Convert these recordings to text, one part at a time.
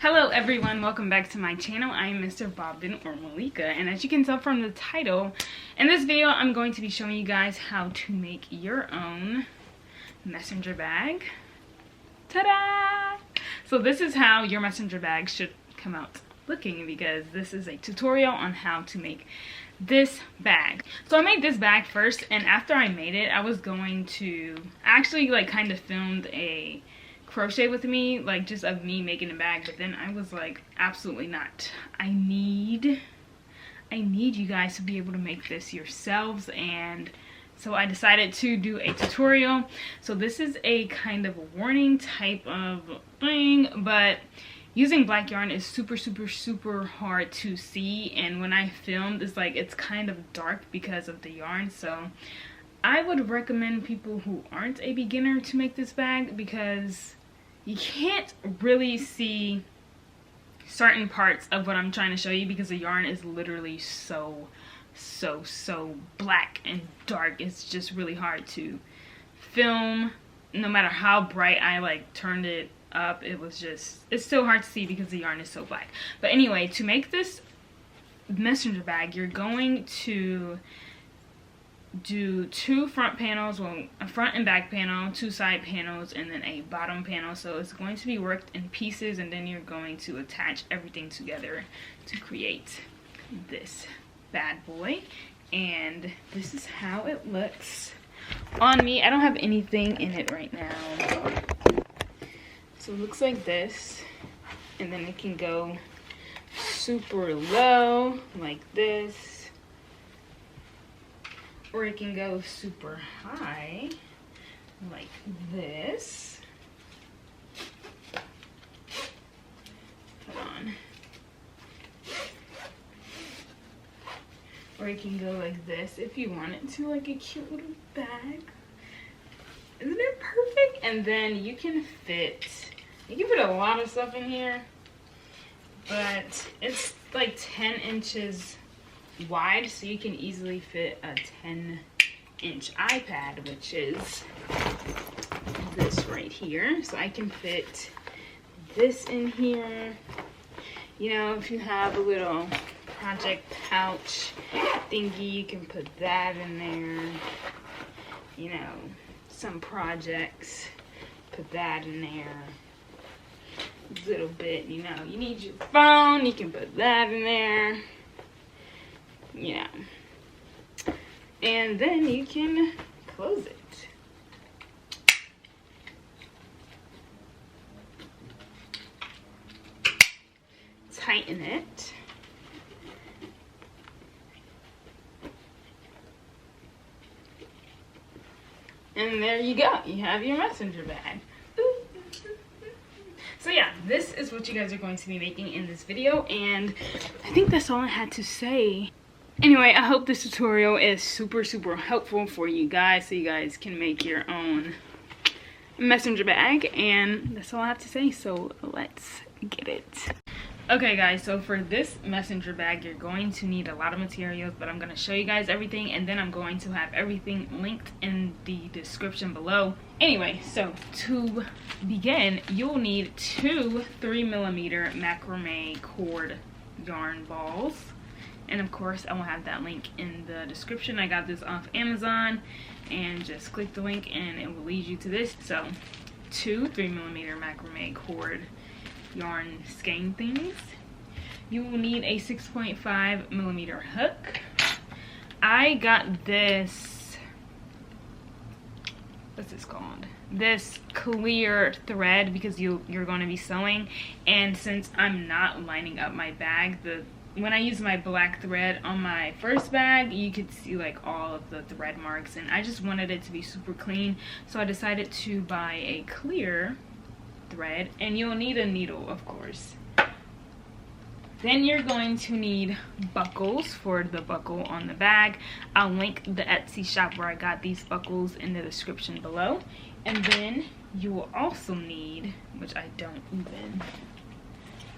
Hello everyone, welcome back to my channel. I am mrbobvin or Malika, and as you can tell from the title, in this video I'm going to be showing you guys how to make your own messenger bag. Ta-da! So this is how your messenger bag should come out looking, because this is a tutorial on how to make this bag. So I made this bag first, and after I made it, I was going to actually kind of filmed a crochet with me, just of me making a bag, but then I was like, absolutely not. I need you guys to be able to make this yourselves, and so I decided to do a tutorial. So this is a kind of a warning type of thing, but using black yarn is super hard to see, and when I filmed, it's kind of dark because of the yarn. So I would recommend people who aren't a beginner to make this bag, because you can't really see certain parts of what I'm trying to show you because the yarn is literally so black and dark. It's just really hard to film. No matter how bright I turned it up, it's still hard to see because the yarn is so black. But anyway, to make this messenger bag, you're going to do two front panels, well, a front and back panel, two side panels, and then a bottom panel. So it's going to be worked in pieces, and then you're going to attach everything together to create this bad boy. And this is how it looks on me. I don't have anything in it right now, so it looks like this, and then it can go super low like this, or it can go super high like this. Hold on. Or it can go like this if you want it to, like a cute little bag. Isn't it perfect? And then you can fit a lot of stuff in here, but it's like 10 inches wide, so you can easily fit a 10-inch iPad, which is this right here. So I can fit this in here. You know, if you have a little project pouch thingy, you can put that in there. You know, some projects, put that in there. A little bit, you know, you need your phone, you can put that in there. Yeah, and then you can close it. Tighten it. And there you go. You have your messenger bag. So yeah, this is what you guys are going to be making in this video, and I think that's all I had to say. Anyway, I hope this tutorial is super helpful for you guys, so you guys can make your own messenger bag, and that's all I have to say, so let's get it. Okay guys, so for this messenger bag, you're going to need a lot of materials, but I'm going to show you guys everything, and then I'm going to have everything linked in the description below. Anyway, so to begin, you'll need two 3mm macrame cord yarn balls. And of course, I will have that link in the description. I got this off Amazon, and just click the link and it will lead you to this. So, two 3mm macrame cord yarn skein things. You will need a 6.5mm hook. I got this, what's this called? This clear thread, because you're going to be sewing, and since I'm not lining up my bag, when I use my black thread on my first bag, you could see all of the thread marks, and I just wanted it to be super clean, so I decided to buy a clear thread, and you'll need a needle, of course. Then you're going to need buckles for the buckle on the bag. I'll link the Etsy shop where I got these buckles in the description below. And then you will also need, which I don't even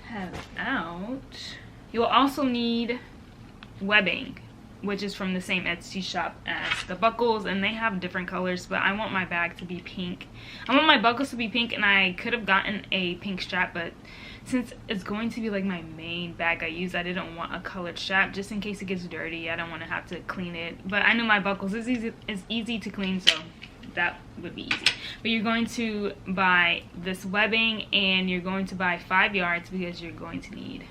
have out, you will also need webbing, which is from the same Etsy shop as the buckles, and they have different colors, but I want my bag to be pink. I want my buckles to be pink, and I could have gotten a pink strap, but since it's going to be like my main bag I use, I didn't want a colored strap just in case it gets dirty. I don't want to have to clean it, but I know my buckles is easy to clean, so that would be easy. But you're going to buy this webbing, and you're going to buy 5 yards because you're going to need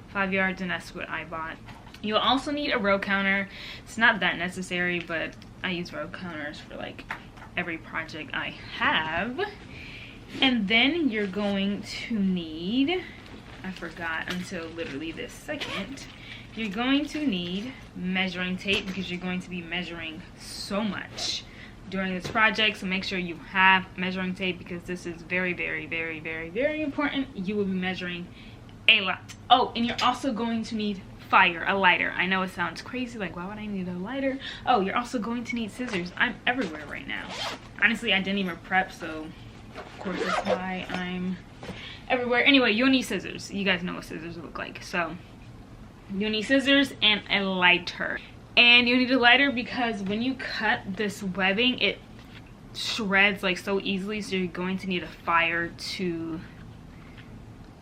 5 yards, and that's what I bought. You'll also need a row counter. It's not that necessary, but I use row counters for like every project I have. And then you're going to need, I forgot until literally this second, you're going to need measuring tape because you're going to be measuring so much during this project. So make sure you have measuring tape because this is very, very, very, very, very important. You will be measuring a lot. Oh, and you're also going to need fire, a lighter. I know it sounds crazy, like why would I need a lighter? Oh, you're also going to need scissors. I'm everywhere right now. Honestly, I didn't even prep, so of course that's why I'm everywhere. Anyway, you'll need scissors. You guys know what scissors look like. So you'll need scissors and a lighter. And you need a lighter because when you cut this webbing, it shreds like so easily, so you're going to need a fire to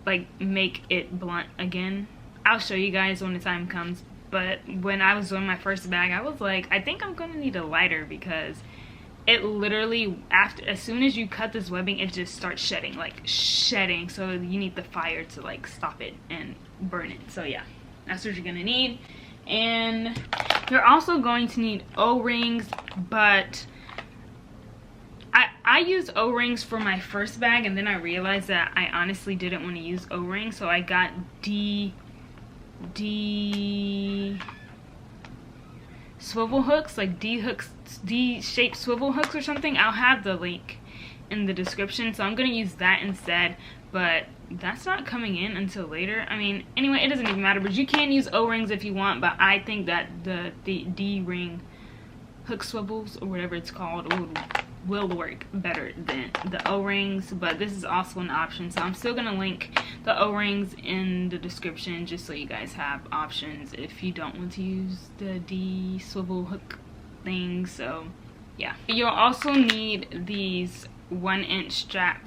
like make it blunt again. I'll show you guys when the time comes, but when I was doing my first bag, I was like, I think I'm gonna need a lighter because it literally, as soon as you cut this webbing, it just starts shedding, like shedding. So you need the fire to like stop it and burn it. So yeah, that's what you're gonna need. And you're also going to need O-rings, but I used O-rings for my first bag, and then I realized that I honestly didn't want to use O-rings, so I got D swivel hooks, like D-shaped swivel hooks or something. I'll have the link in the description, so I'm gonna use that instead, but that's not coming in until later. I mean, anyway, it doesn't even matter, but you can use O-rings if you want, but I think that the D-ring hook swivels or whatever it's called will work better than the O-rings, but this is also an option, so I'm still gonna link the O-rings in the description just so you guys have options if you don't want to use the D swivel hook thing. So yeah, you'll also need these 1-inch strap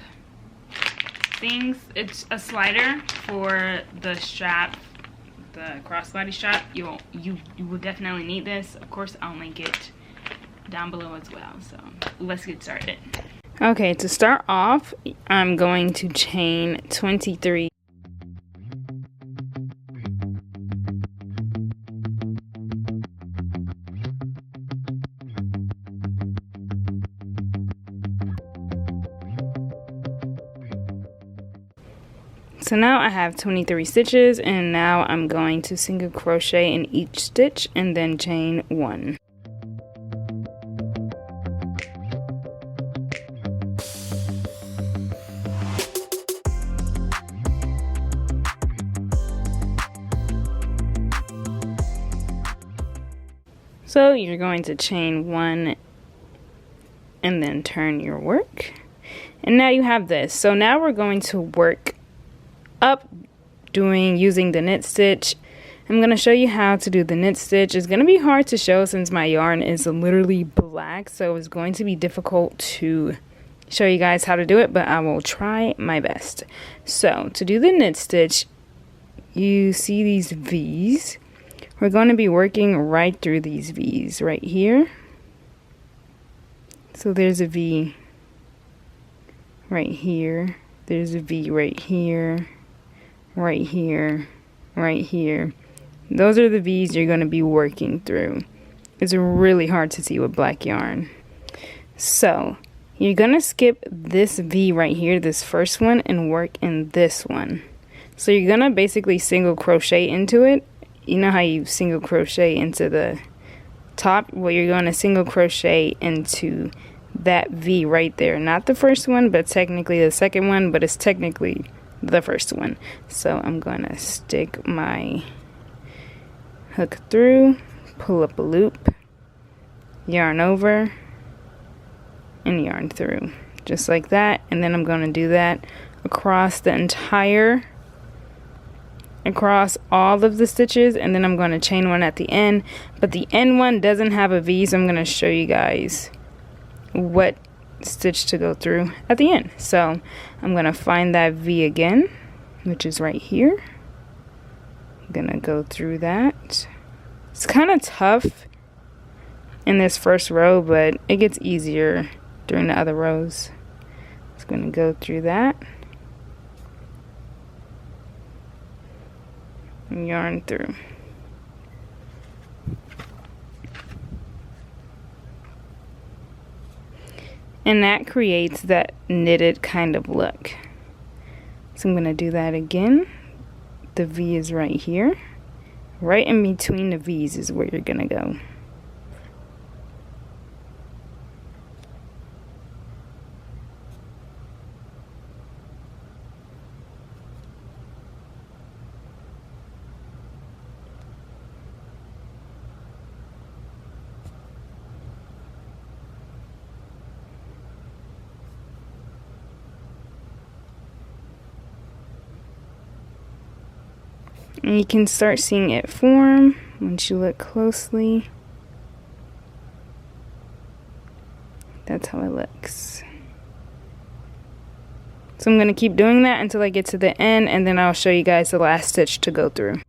things. It's a slider for the strap, the crossbody strap. You will definitely need this. Of course, I'll link it down below as well. So let's get started. Okay, to start off, I'm going to chain 23. So now I have 23 stitches, and now I'm going to single crochet in each stitch and then chain 1. So you're going to chain 1 and then turn your work. And now you have this. So now we're going to work up using the knit stitch. I'm going to show you how to do the knit stitch. It's going to be hard to show since my yarn is literally black, so it's going to be difficult to show you guys how to do it, but I will try my best. So to do the knit stitch, you see these V's. We're going to be working right through these V's right here. So there's a V right here. There's a V right here, right here, right here. Those are the V's you're going to be working through. It's really hard to see with black yarn. So you're going to skip this V right here, this first one, and work in this one. So you're going to basically single crochet into it. You know how you single crochet into the top? Well, you're going to single crochet into that V right there. Not the first one, but technically the second one, but it's technically the first one. So I'm going to stick my hook through, pull up a loop, yarn over, and yarn through. Just like that. And then I'm going to do that across all of the stitches, and then I'm going to chain 1 at the end, but the end one doesn't have a V, so I'm going to show you guys what stitch to go through at the end. So I'm going to find that V again, which is right here. I'm gonna go through that. It's kind of tough in this first row, but it gets easier during the other rows. Just gonna go through that and yarn through. And that creates that knitted kind of look. So I'm gonna do that again. The V is right here. Right in between the V's is where you're gonna go. And you can start seeing it form once you look closely. That's how it looks. So I'm going to keep doing that until I get to the end, and then I'll show you guys the last stitch to go through.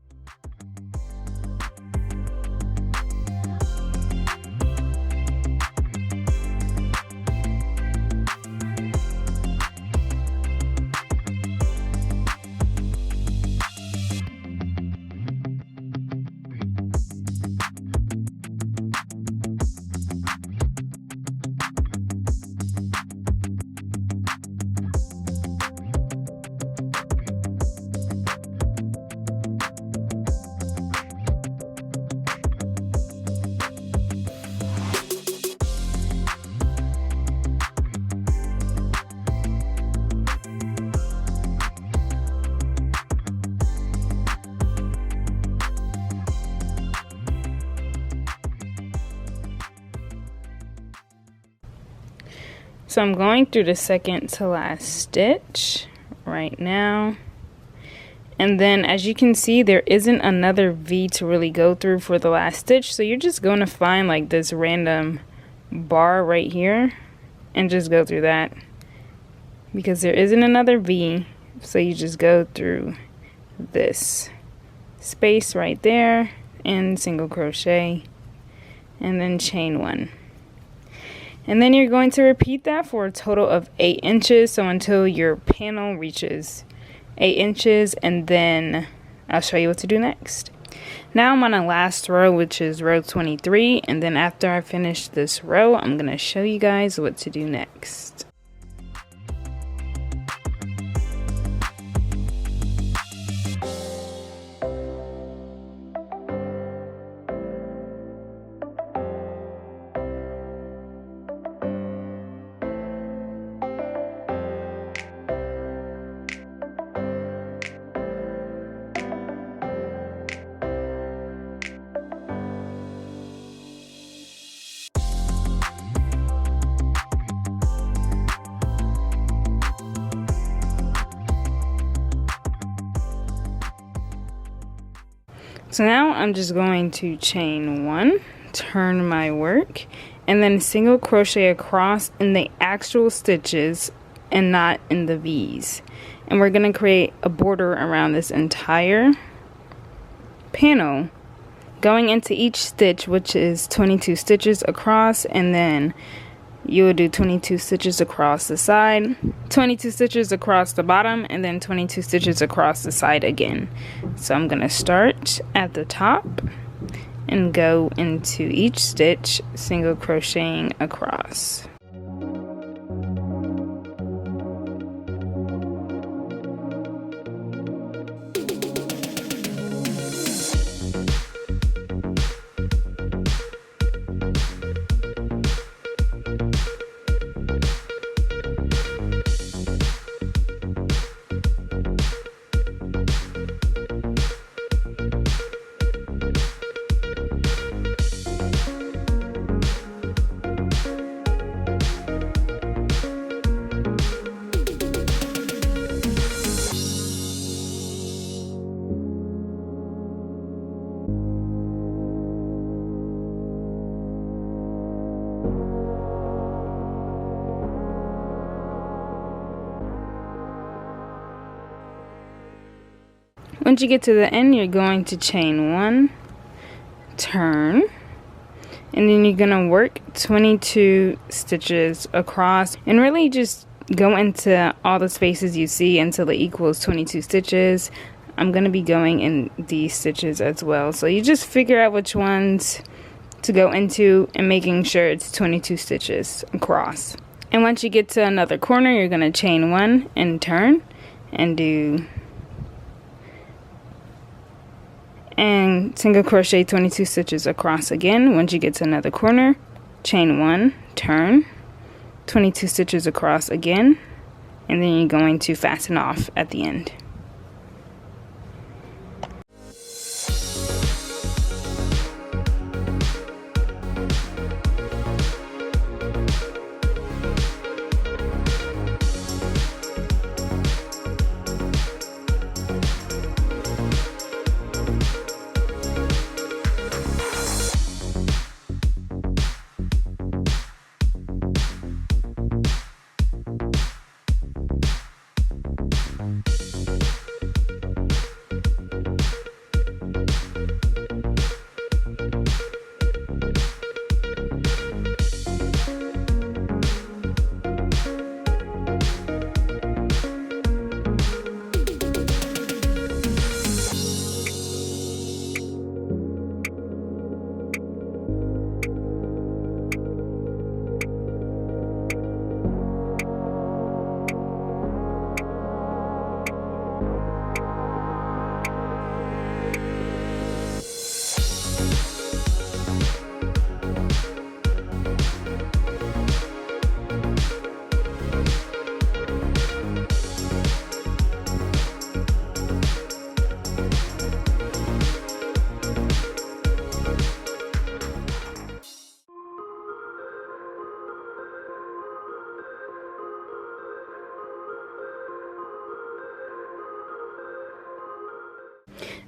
So I'm going through the second to last stitch right now. And then as you can see, there isn't another V to really go through for the last stitch. So you're just going to find like this random bar right here and just go through that, because there isn't another V. So you just go through this space right there and single crochet and then chain 1. And then you're going to repeat that for a total of 8 inches, so until your panel reaches 8 inches, and then I'll show you what to do next. Now I'm on the last row, which is row 23, and then after I finish this row, I'm going to show you guys what to do next. So now I'm just going to chain 1, turn my work, and then single crochet across in the actual stitches and not in the V's. And we're going to create a border around this entire panel, going into each stitch, which is 22 stitches across, and then you will do 22 stitches across the side, 22 stitches across the bottom, and then 22 stitches across the side again. So I'm going to start at the top and go into each stitch, single crocheting across. Once you get to the end, you're going to chain 1, turn, and then you're gonna work 22 stitches across, and really just go into all the spaces you see until it equals 22 stitches. I'm gonna be going in these stitches as well, so you just figure out which ones to go into and making sure it's 22 stitches across. And once you get to another corner, you're gonna chain 1 and turn and do and single crochet 22 stitches across again. Once you get to another corner, chain 1, turn, 22 stitches across again, and then you're going to fasten off at the end.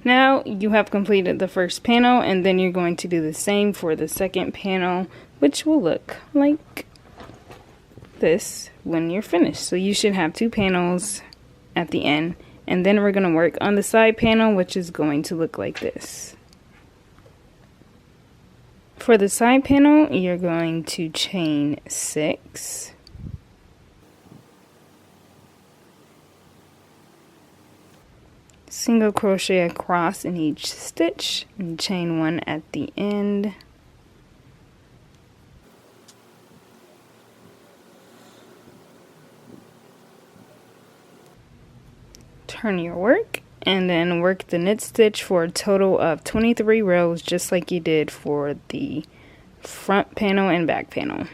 Now you have completed the first panel, and then you're going to do the same for the second panel, which will look like this when you're finished. So you should have 2 panels at the end, and then we're going to work on the side panel, which is going to look like this. For the side panel, you're going to chain 6, single crochet across in each stitch, and chain 1 at the end. Turn your work, and then work the knit stitch for a total of 23 rows, just like you did for the front panel and back panel.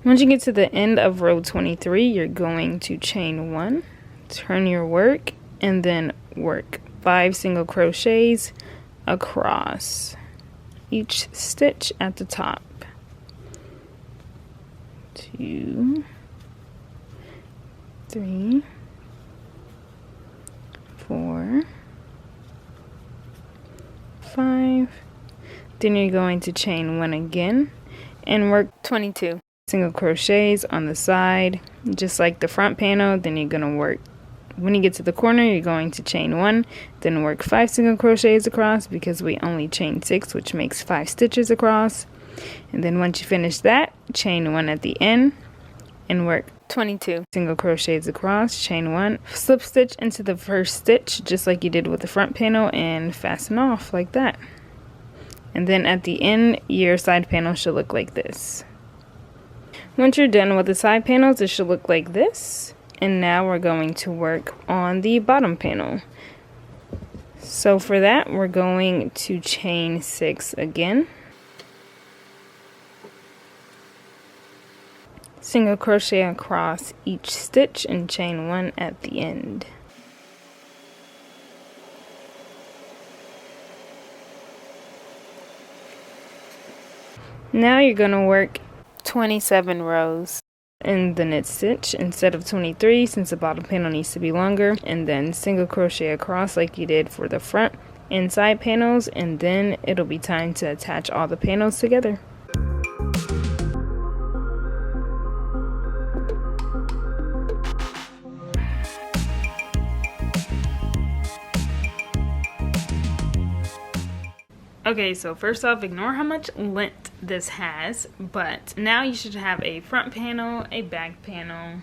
Once you get to the end of row 23, you're going to chain 1, turn your work, and then work 5 single crochets across each stitch at the top. 2, 3, 4, 5. Then you're going to chain 1 again and work 22 single crochets on the side, just like the front panel. Then you're going to work, when you get to the corner, you're going to chain 1, then work 5 single crochets across, because we only chain 6, which makes 5 stitches across. And then once you finish that, chain 1 at the end and work 22 single crochets across, chain 1, slip stitch into the first stitch just like you did with the front panel, and fasten off like that. And then at the end, your side panel should look like this. Once you're done with the side panels, it should look like this. And now we're going to work on the bottom panel. So for that, we're going to chain 6 again, single crochet across each stitch, and chain 1 at the end. Now you're going to work 27 rows in the knit stitch instead of 23, since the bottom panel needs to be longer, and then single crochet across like you did for the front and side panels, and then it'll be time to attach all the panels together. Okay, so first off, ignore how much length this has, but now you should have a front panel, a back panel,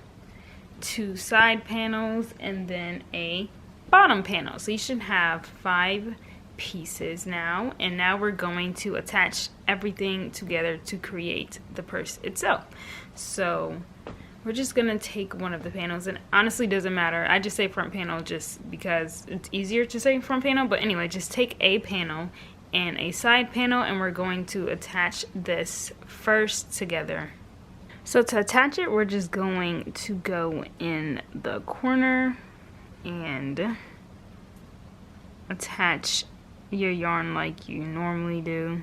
2 side panels, and then a bottom panel. So you should have 5 pieces now, and now we're going to attach everything together to create the purse itself. So we're just gonna take one of the panels, and honestly doesn't matter, I just say front panel just because it's easier to say front panel, but anyway, just take a panel and a side panel, and we're going to attach this first together. So to attach it, we're just going to go in the corner and attach your yarn like you normally do.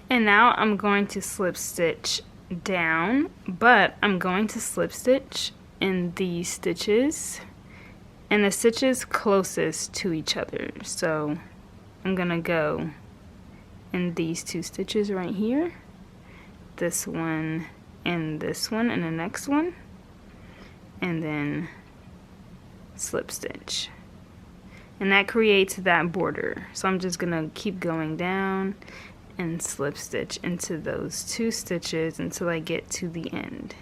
And now I'm going to slip stitch down, but I'm going to slip stitch in these stitches and the stitches closest to each other. So I'm gonna go in these 2 stitches right here, this one and this one and the next one, and then slip stitch, and that creates that border. So I'm just gonna keep going down and slip stitch into those 2 stitches until I get to the end.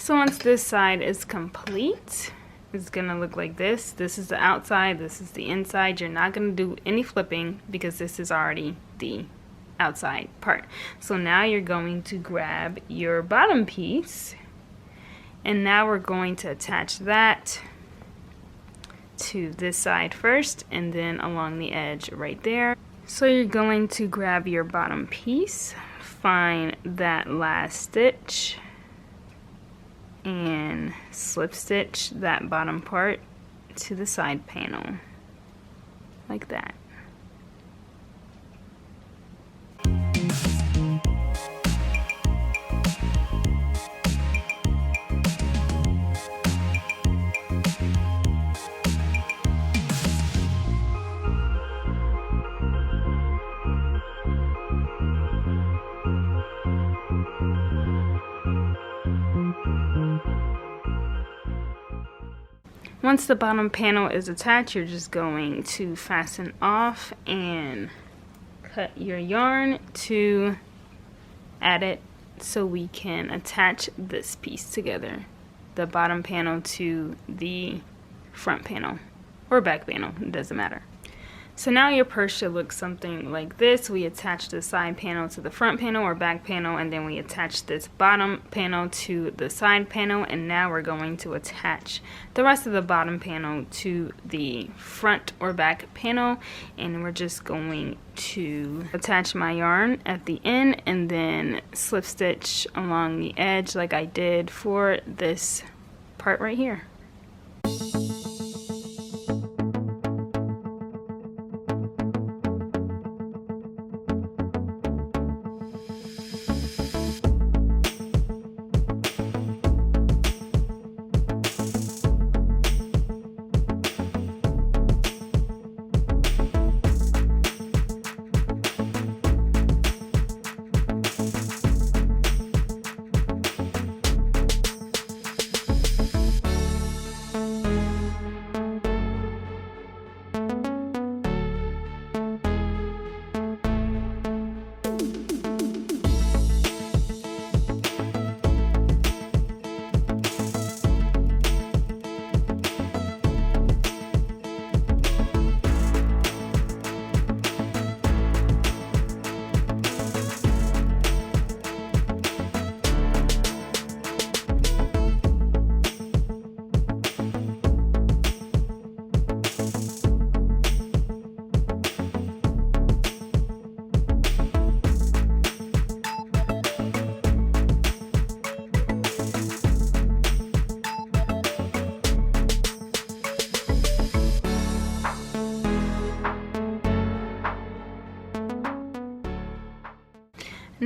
So once this side is complete, it's gonna look like this. This is the outside, this is the inside. You're not gonna do any flipping because this is already the outside part. So now you're going to grab your bottom piece, and now we're going to attach that to this side first and then along the edge right there. So you're going to grab your bottom piece, find that last stitch, and slip stitch that bottom part to the side panel like that. Once the bottom panel is attached, you're just going to fasten off and cut your yarn to add it so we can attach this piece together, the bottom panel to the front panel or back panel, it doesn't matter. So now your purse should look something like this. We attach the side panel to the front panel or back panel, and then we attach this bottom panel to the side panel, and now we're going to attach the rest of the bottom panel to the front or back panel, and we're just going to attach my yarn at the end and then slip stitch along the edge like I did for this part right here.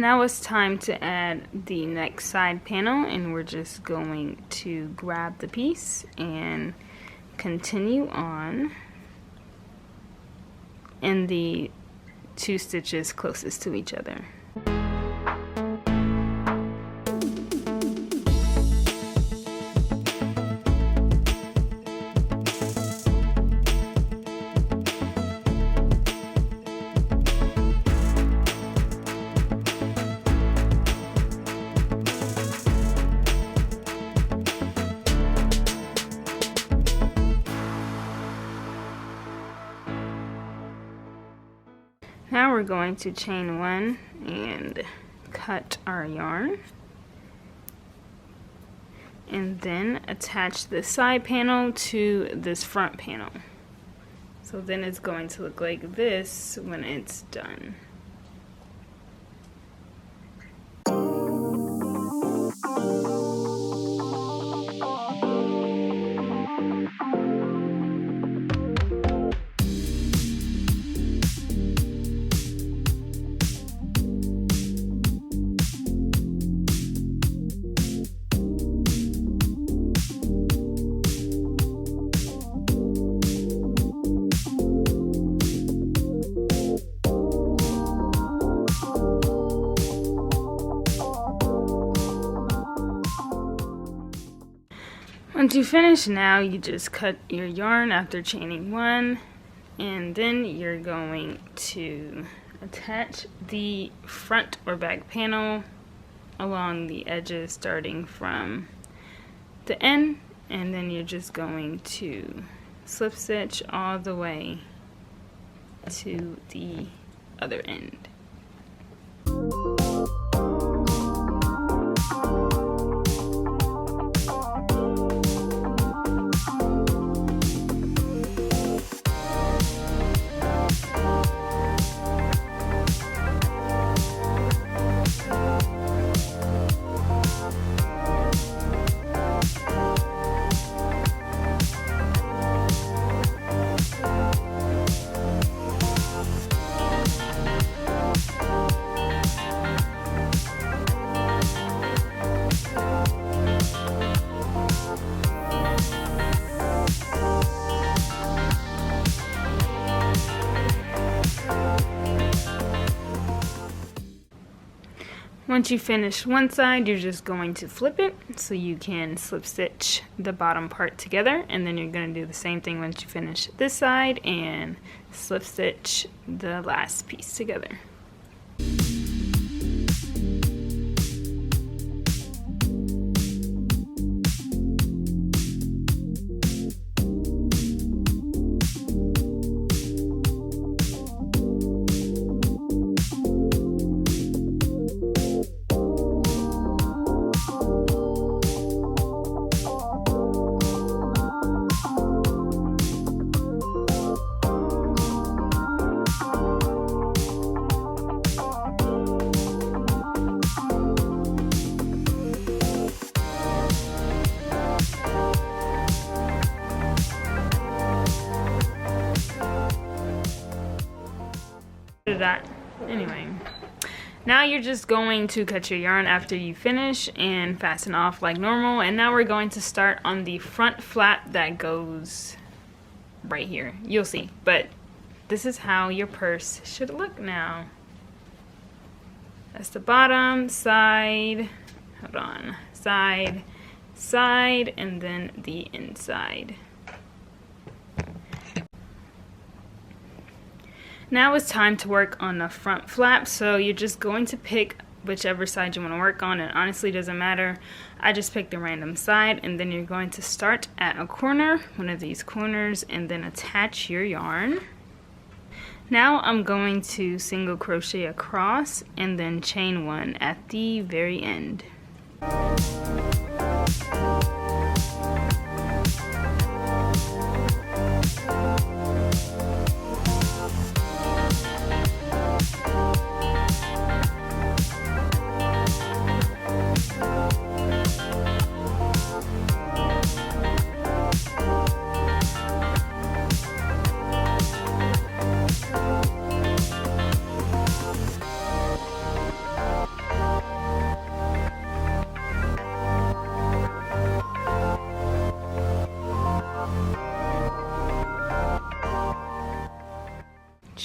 Now it's time to add the next side panel, and we're just going to grab the piece and continue on in the 2 stitches closest to each other. Now we're going to chain 1 and cut our yarn, and then attach the side panel to this front panel. So then it's going to look like this when it's done. Once you finish, now you just cut your yarn after chaining 1, and then you're going to attach the front or back panel along the edges starting from the end, and then you're just going to slip stitch all the way to the other end. Once you finish one side, you're just going to flip it so you can slip stitch the bottom part together, and then you're going to do the same thing once you finish this side and slip stitch the last piece together. That anyway, now you're just going to cut your yarn after you finish and fasten off like normal, and now we're going to start on the front flap that goes right here. You'll see, but this is how your purse should look now. That's the bottom, side, hold on, side, side, and then the inside. Now it's time to work on the front flap, so you're just going to pick whichever side you want to work on. It honestly doesn't matter. I just picked a random side, and then you're going to start at a corner, one of these corners, and then attach your yarn. Now I'm going to single crochet across and then chain 1 at the very end.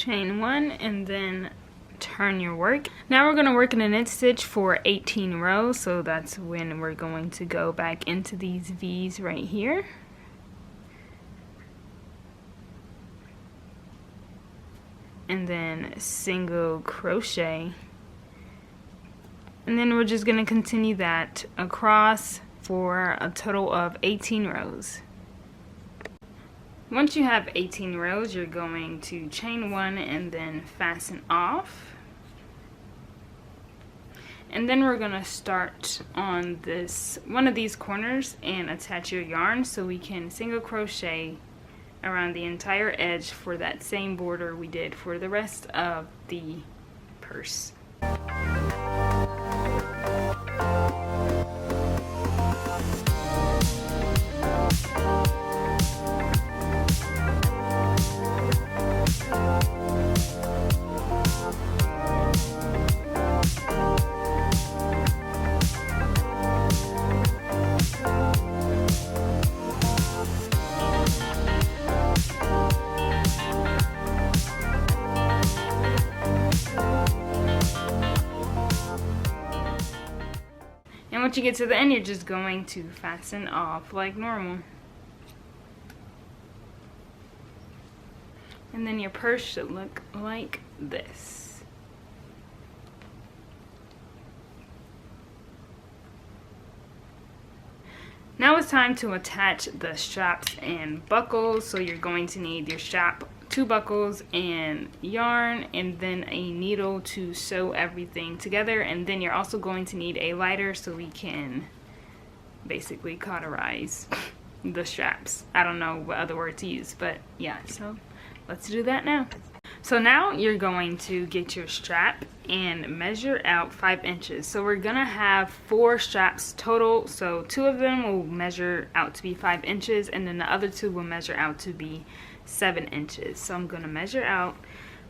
chain 1 and then turn your work. Now we're going to work in a knit stitch for 18 rows, so that's when we're going to go back into these V's right here. And then single crochet, and then we're just going to continue that across for a total of 18 rows. Once you have 18 rows, you're going to chain 1 and then fasten off, and then we're going to start on this one of these corners and attach your yarn so we can single crochet around the entire edge for that same border we did for the rest of the purse. And once you get to the end, you're just going to fasten off like normal. And then your purse should look like this. Now it's time to attach the straps and buckles. So you're going to need your strap, 2 buckles, and yarn, and then a needle to sew everything together. And then you're also going to need a lighter so we can basically cauterize the straps. I don't know what other word to use, but yeah, so let's do that now. So now you're going to get your strap and measure out 5 inches. So we're gonna have 4 straps total, so 2 of them will measure out to be 5 inches, and then the other 2 will measure out to be 7 inches. So I'm going to measure out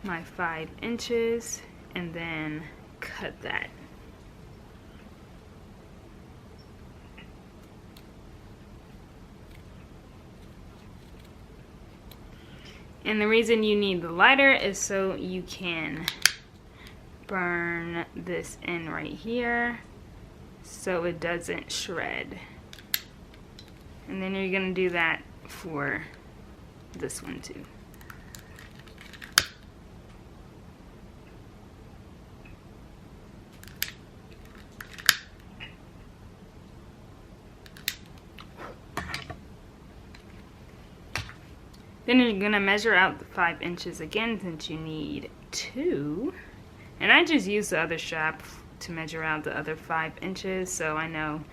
my 5 inches and then cut that. And the reason you need the lighter is so you can burn this in right here so it doesn't shred. And then you're going to do that for this one too. Then you're gonna measure out the 5 inches again, since you need 2. And I just used the other strap to measure out the other 5 inches, so I know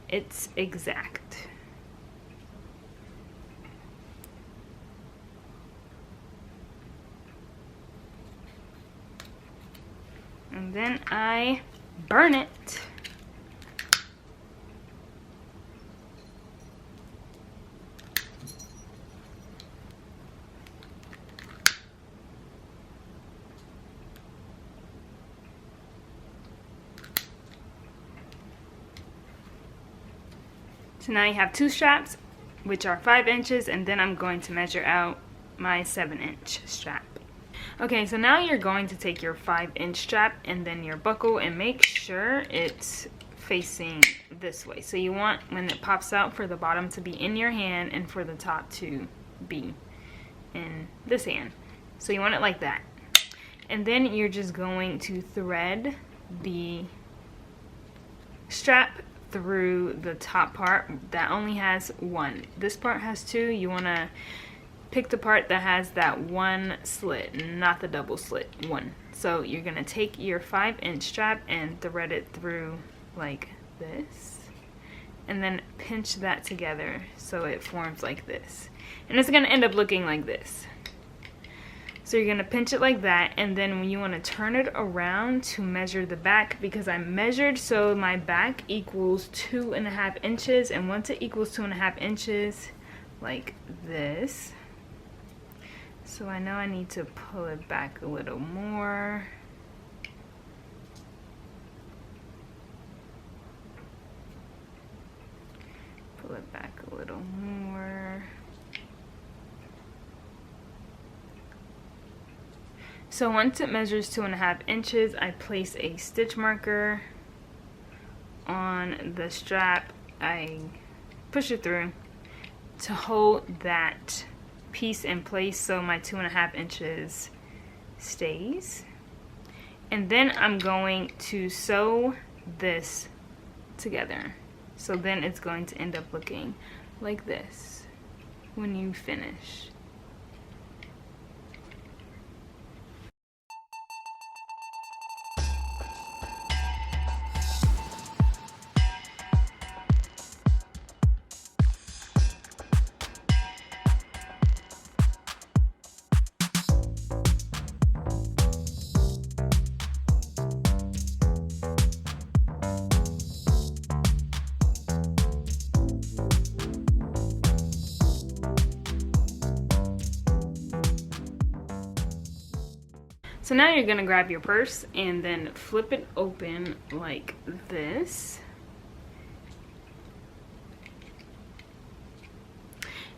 it's exact. And then I burn it. So now you have 2 straps, which are 5 inches, and then I'm going to measure out my 7-inch strap. Okay, so now you're going to take your 5-inch strap and then your buckle and make sure it's facing this way. So you want, when it pops out, for the bottom to be in your hand and for the top to be in this hand. So you want it like that. And then you're just going to thread the strap through the top part that only has 1. This part has 2. You want to pick the part that has that 1 slit, not the double slit, 1. So you're going to take your 5-inch strap and thread it through like this, and then pinch that together so it forms like this. And it's going to end up looking like this. So you're going to pinch it like that, and then when you want to turn it around to measure the back, because I measured so my back equals 2.5 inches, and once it equals 2.5 inches like this, so I know I need to pull it back a little more. Pull it back a little more. So once it measures 2.5 inches, I place a stitch marker on the strap. I push it through to hold that piece in place so my 2.5 inches stays. And then I'm going to sew this together. So then it's going to end up looking like this when you finish. So now you're gonna grab your purse and then flip it open like this.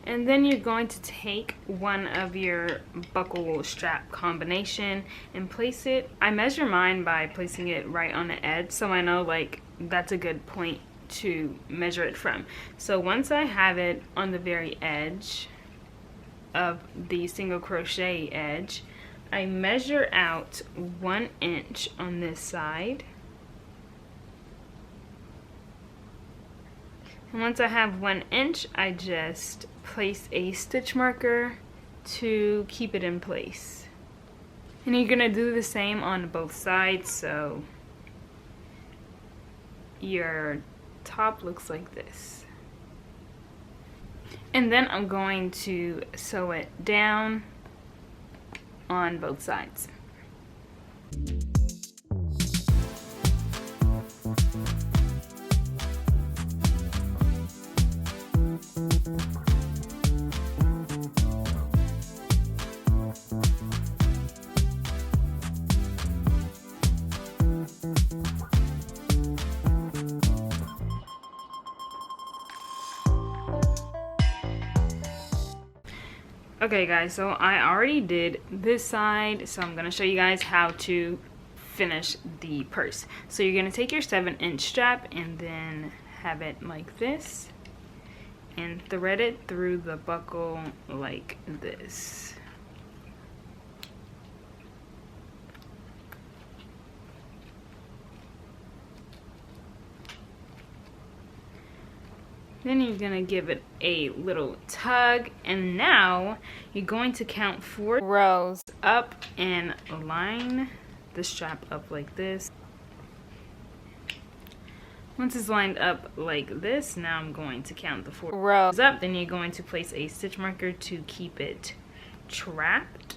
And then you're going to take one of your buckle strap combination and place it. I measure mine by placing it right on the edge, so I know like that's a good point to measure it from. So once I have it on the very edge of the single crochet edge, I measure out 1 inch on this side. And once I have 1 inch, I just place a stitch marker to keep it in place. And you're gonna do the same on both sides, so your top looks like this. And then I'm going to sew it down on both sides. Okay guys, so I already did this side, so I'm going to show you guys how to finish the purse. So you're going to take your 7-inch strap and then have it like this and thread it through the buckle like this. Then you're gonna give it a little tug, and now you're going to count 4 rows up and line the strap up like this. Once it's lined up like this, now I'm going to count the 4 rows up. Then you're going to place a stitch marker to keep it trapped,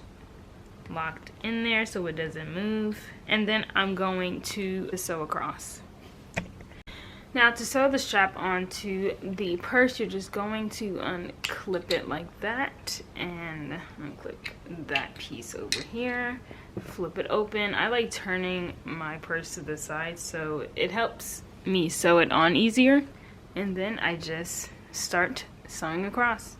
locked in there so it doesn't move. And then I'm going to sew across. Now to sew the strap onto the purse, you're just going to unclip it like that and unclip that piece over here, flip it open. I like turning my purse to the side so it helps me sew it on easier, and then I just start sewing across.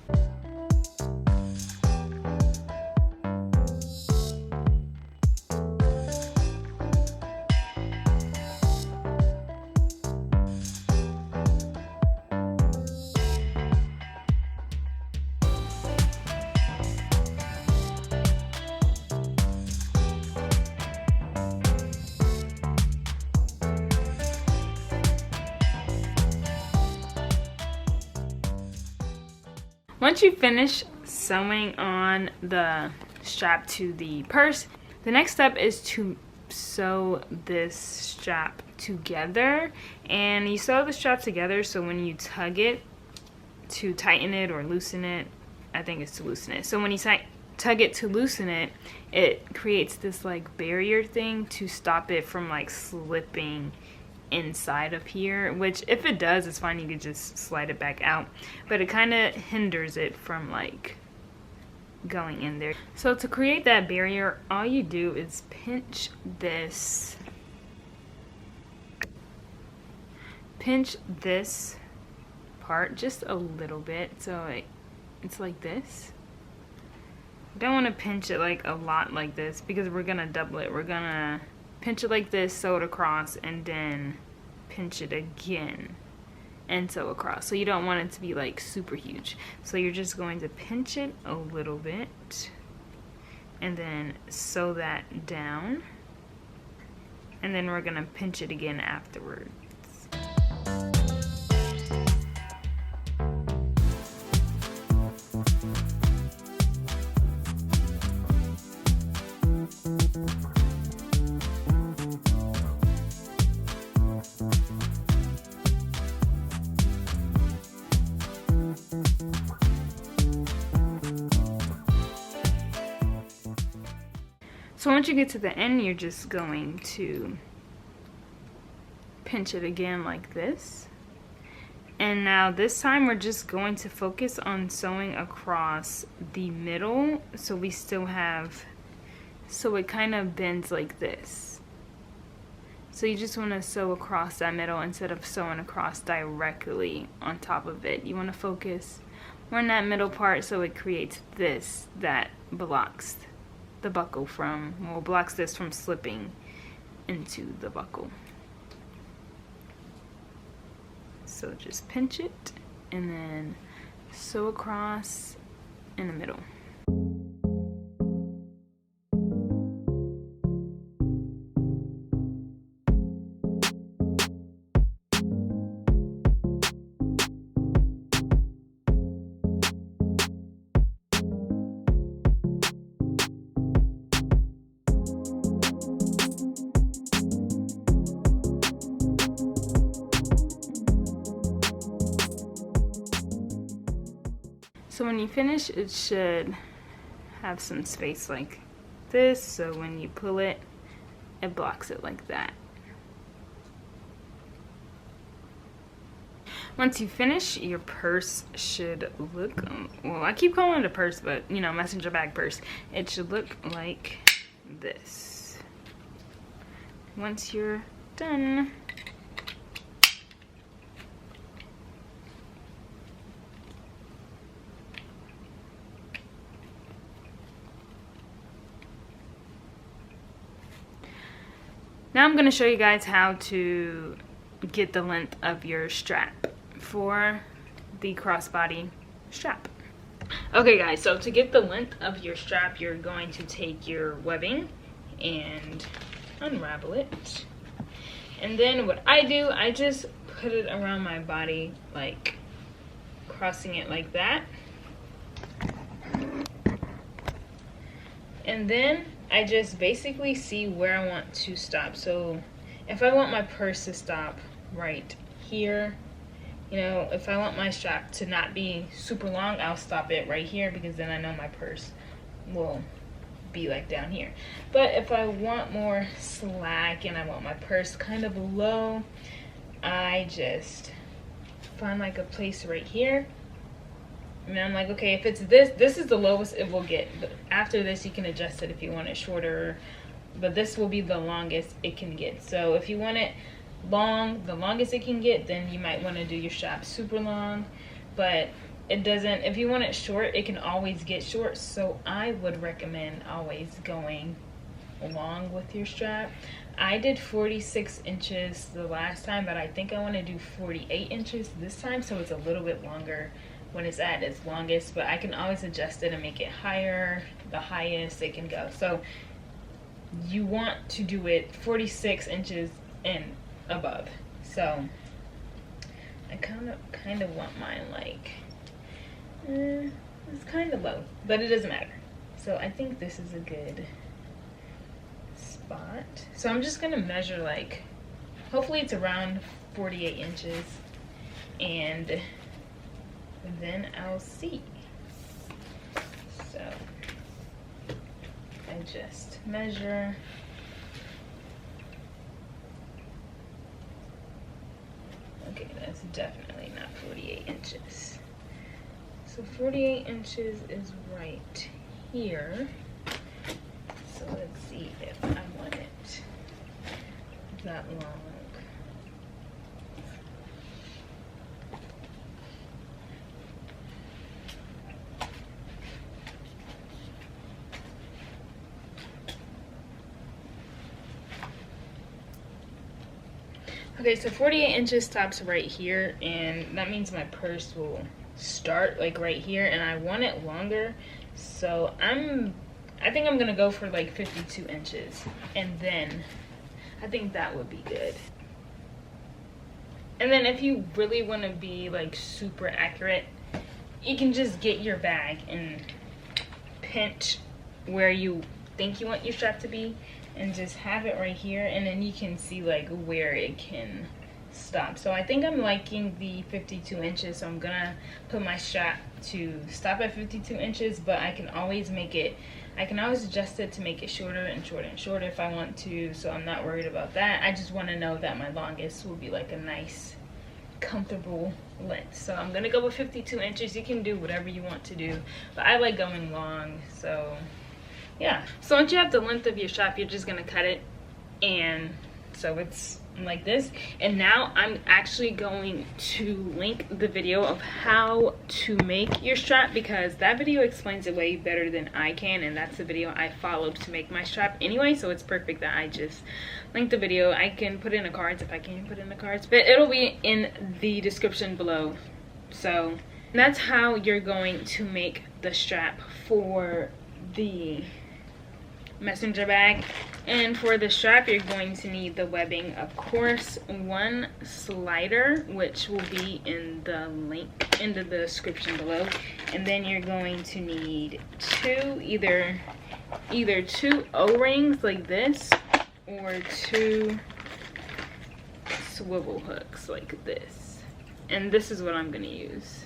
Once you finish sewing on the strap to the purse, the next step is to sew this strap together. And you sew the strap together so when you tug it to tighten it or loosen it, I think it's to loosen it. So when you tug it to loosen it, it creates this like barrier thing to stop it from like slipping inside of here, which if it does, it's fine, you could just slide it back out, but it kind of hinders it from like going in there. So to create that barrier, all you do is pinch this part just a little bit, so it's like this, You don't want to pinch it like a lot like this because we're gonna double it. We're gonna pinch it like this, sew it across, and then pinch it again and sew across. So you don't want it to be like super huge. So you're just going to pinch it a little bit and then sew that down, and then we're gonna pinch it again afterwards. So once you get to the end, you're just going to pinch it again like this. And now this time we're just going to focus on sewing across the middle, so we still have, so it kind of bends like this. So you just want to sew across that middle instead of sewing across directly on top of it. You want to focus more on that middle part so it creates this that blocks the buckle from, well, blocks this from slipping into the buckle. So just pinch it and then sew across in the middle. So when you finish, it should have some space like this, so when you pull it, it blocks it like that. Once you finish, your purse should look, well, I keep calling it a purse, but you know, messenger bag purse. It should look like this. Once you're done, now I'm going to show you guys how to get the length of your strap for the crossbody strap. Okay guys, so to get the length of your strap, you're going to take your webbing and unravel it. And then what I do, I just put it around my body, like crossing it like that. And then I just basically see where I want to stop. So if I want my purse to stop right here, you know, if I want my strap to not be super long, I'll stop it right here because then I know my purse will be like down here. But if I want more slack and I want my purse kind of low, I just find like a place right here. And I'm like, okay, if it's this is the lowest it will get. But after this, you can adjust it if you want it shorter. But this will be the longest it can get. So if you want it long, the longest it can get, then you might want to do your strap super long. But it doesn't, if you want it short, it can always get short. So I would recommend always going long with your strap. I did 46 inches the last time, but I think I want to do 48 inches this time, so it's a little bit longer when it's at its longest, but I can always adjust it and make it higher, the highest it can go. So you want to do it 46 inches and above. So I kind of want mine like, it's kind of low, but it doesn't matter. So I think this is a good spot. So I'm just gonna measure, like, hopefully it's around 48 inches, and then I'll see. So I just measure. Okay, that's definitely not 48 inches. So 48 inches is right here. So let's see if I want it that long. Okay, so 48 inches stops right here, and that means my purse will start like right here, and I want it longer, so I think I'm gonna go for like 52 inches, and then I think that would be good. And then if you really want to be like super accurate, you can just get your bag and pinch where you think you want your strap to be and just have it right here, and then you can see like where it can stop. So I think I'm liking the 52 inches, so I'm gonna put my strap to stop at 52 inches, but I can always adjust it to make it shorter and shorter and shorter if I want to, so I'm not worried about that. I just want to know that my longest will be like a nice comfortable length. So I'm gonna go with 52 inches. You can do whatever you want to do, but I like going long, so yeah. So once you have the length of your strap, you're just gonna cut it, and so it's like this. And now I'm actually going to link the video of how to make your strap, because that video explains it way better than I can, and that's the video I followed to make my strap anyway, so it's perfect that I just link the video. I can put it in the cards if I can put it in the cards, but it'll be in the description below. So that's how you're going to make the strap for the messenger bag. And for the strap, you're going to need the webbing, of course, one slider, which will be in the link in the description below, and then you're going to need either two O-rings like this, or two swivel hooks like this. And this is what I'm gonna use,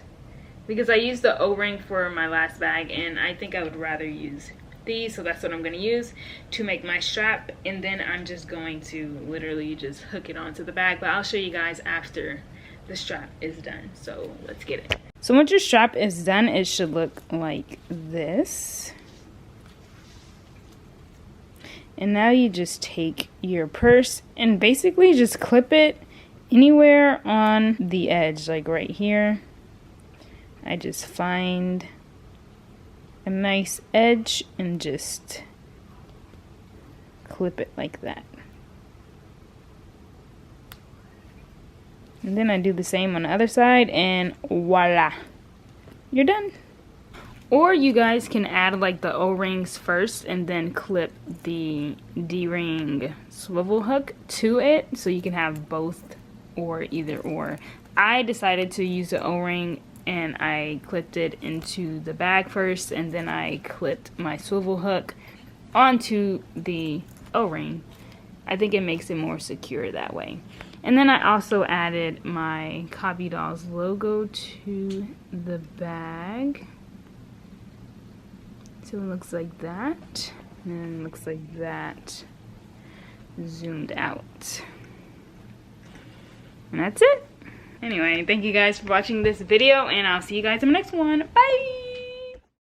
because I used the O-ring for my last bag, and I think I would rather use these, so that's what I'm going to use to make my strap. And then I'm just going to literally just hook it onto the bag, but I'll show you guys after the strap is done. So let's get it. So once your strap is done, it should look like this. And now you just take your purse and basically just clip it anywhere on the edge, like right here. I just find a nice edge and just clip it like that. And then I do the same on the other side, and voila, you're done. Or you guys can add like the O-rings first and then clip the D-ring swivel hook to it, so you can have both or either or. I decided to use the O-ring, and I clipped it into the bag first, and then I clipped my swivel hook onto the O-ring. I think it makes it more secure that way. And then I also added my Copy Dolls logo to the bag. So it looks like that, and then it looks like that zoomed out. And that's it. Anyway, thank you guys for watching this video, and I'll see you guys in the next one. Bye!